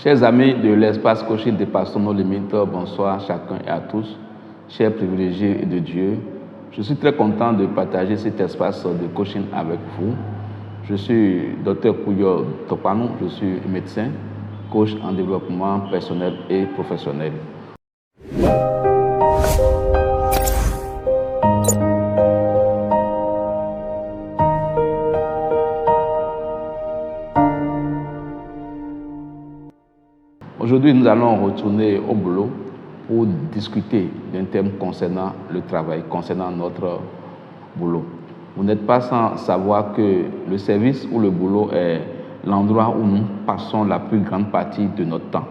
Chers amis de l'espace coaching Dépassons nos limites, bonsoir à chacun et à tous. Chers privilégiés de Dieu, je suis très content de partager cet espace de coaching avec vous. Je suis Dr Kouyo Topanou, je suis médecin, coach en développement personnel et professionnel. Aujourd'hui, nous allons retourner au boulot pour discuter d'un thème concernant le travail, concernant notre boulot. Vous n'êtes pas sans savoir que le service ou le boulot est l'endroit où nous passons la plus grande partie de notre temps.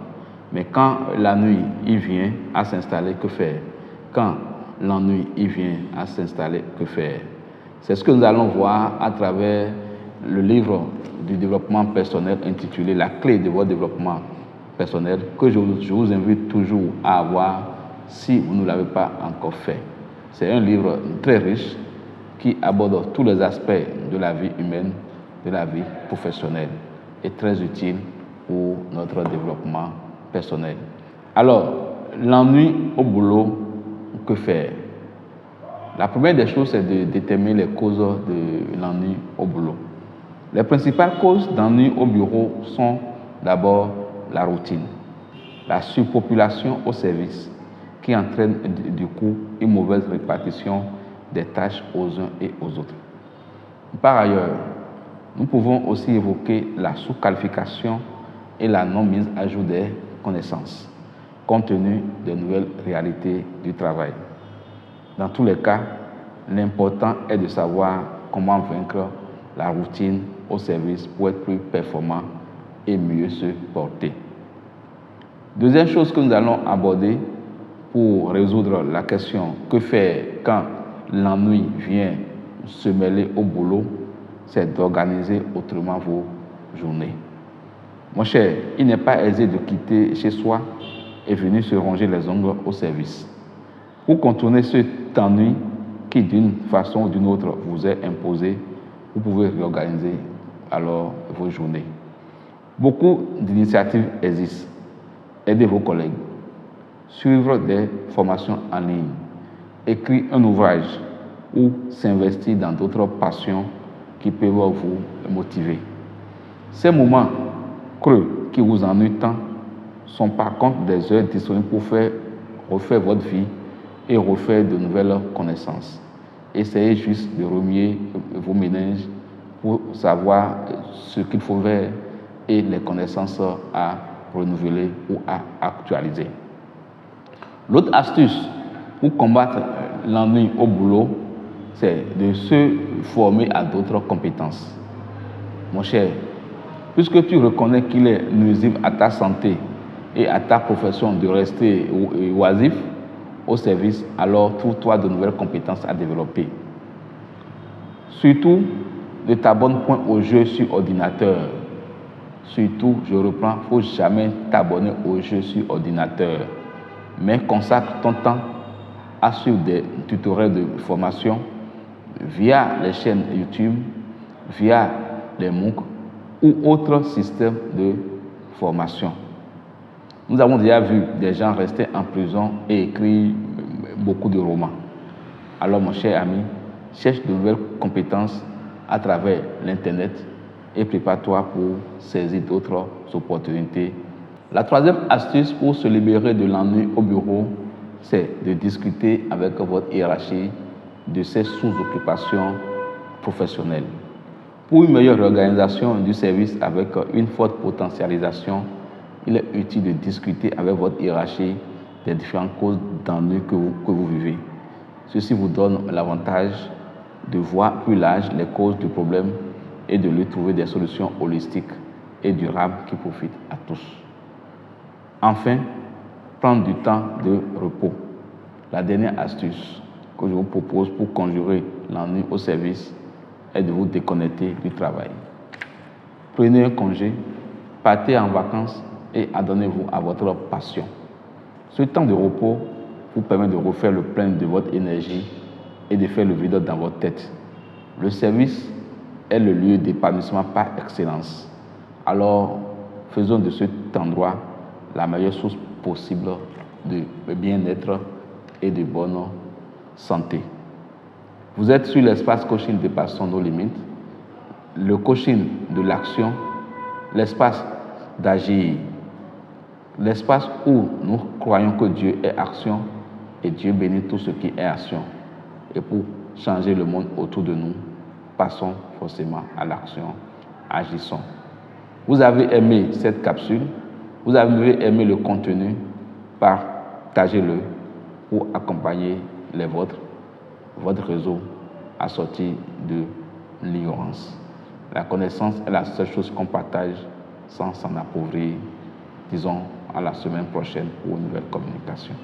Mais quand la nuit y vient à s'installer, que faire? Quand l'ennui y vient à s'installer, que faire? C'est ce que nous allons voir à travers le livre du développement personnel intitulé « La clé de votre développement personnel » que je vous invite toujours à avoir si vous ne l'avez pas encore fait. C'est un livre très riche qui aborde tous les aspects de la vie humaine, de la vie professionnelle et très utile pour notre développement personnel. Alors, l'ennui au boulot, que faire? La première des choses, c'est de déterminer les causes de l'ennui au boulot. Les principales causes d'ennui au bureau sont d'abord la routine, la surpopulation au service qui entraîne du coup une mauvaise répartition des tâches aux uns et aux autres. Par ailleurs, nous pouvons aussi évoquer la sous-qualification et la non-mise à jour des connaissances, compte tenu des nouvelles réalités du travail. Dans tous les cas, l'important est de savoir comment vaincre la routine au service pour être plus performant et mieux se porter. Deuxième chose que nous allons aborder pour résoudre la question que faire quand l'ennui vient se mêler au boulot, c'est d'organiser autrement vos journées. Mon cher, il n'est pas aisé de quitter chez soi et venir se ronger les ongles au service. Pour contourner cet ennui qui d'une façon ou d'une autre vous est imposé, vous pouvez réorganiser alors vos journées. Beaucoup d'initiatives existent. Aidez vos collègues, suivre des formations en ligne, écrire un ouvrage ou s'investir dans d'autres passions qui peuvent vous motiver. Ces moments creux qui vous ennuient tant sont par contre des heures disponibles pour refaire votre vie et refaire de nouvelles connaissances. Essayez juste de remuer vos méninges pour savoir ce qu'il faut faire et les connaissances à renouveler ou à actualiser. L'autre astuce pour combattre l'ennui au boulot, c'est de se former à d'autres compétences. Mon cher, puisque tu reconnais qu'il est nuisible à ta santé et à ta profession de rester oisif au service, alors trouve-toi de nouvelles compétences à développer. Surtout, ne t'abonne point aux jeux sur ordinateur. Surtout, je reprends, il ne faut jamais t'abonner aux jeux sur ordinateur, mais consacre ton temps à suivre des tutoriels de formation via les chaînes YouTube, via les MOOC ou autres systèmes de formation. Nous avons déjà vu des gens rester en prison et écrire beaucoup de romans. Alors, mon cher ami, cherche de nouvelles compétences à travers l'Internet et prépare-toi pour saisir d'autres opportunités. La troisième astuce pour se libérer de l'ennui au bureau, c'est de discuter avec votre hiérarchie de ces sous-occupations professionnelles. Pour une meilleure organisation du service avec une forte potentialisation, il est utile de discuter avec votre hiérarchie des différentes causes d'ennui que vous vivez. Ceci vous donne l'avantage de voir plus large les causes du problème et de lui trouver des solutions holistiques et durables qui profitent à tous. Enfin, prendre du temps de repos. La dernière astuce que je vous propose pour conjurer l'ennui au service est de vous déconnecter du travail. Prenez un congé, partez en vacances et adonnez-vous à votre passion. Ce temps de repos vous permet de refaire le plein de votre énergie et de faire le vide dans votre tête. Le service est le lieu d'épanouissement par excellence. Alors, faisons de cet endroit la meilleure source possible de bien-être et de bonne santé. Vous êtes sur l'espace coaching Dépassons nos limites, le coaching de l'action, l'espace d'agir, l'espace où nous croyons que Dieu est action et Dieu bénit tout ce qui est action. Et pour changer le monde autour de nous, passons forcément à l'action, agissons. Vous avez aimé cette capsule, vous avez aimé le contenu, partagez-le pour accompagner les vôtres, votre réseau à sortir de l'ignorance. La connaissance est la seule chose qu'on partage sans s'en appauvrir. Disons à la semaine prochaine pour une nouvelle communication.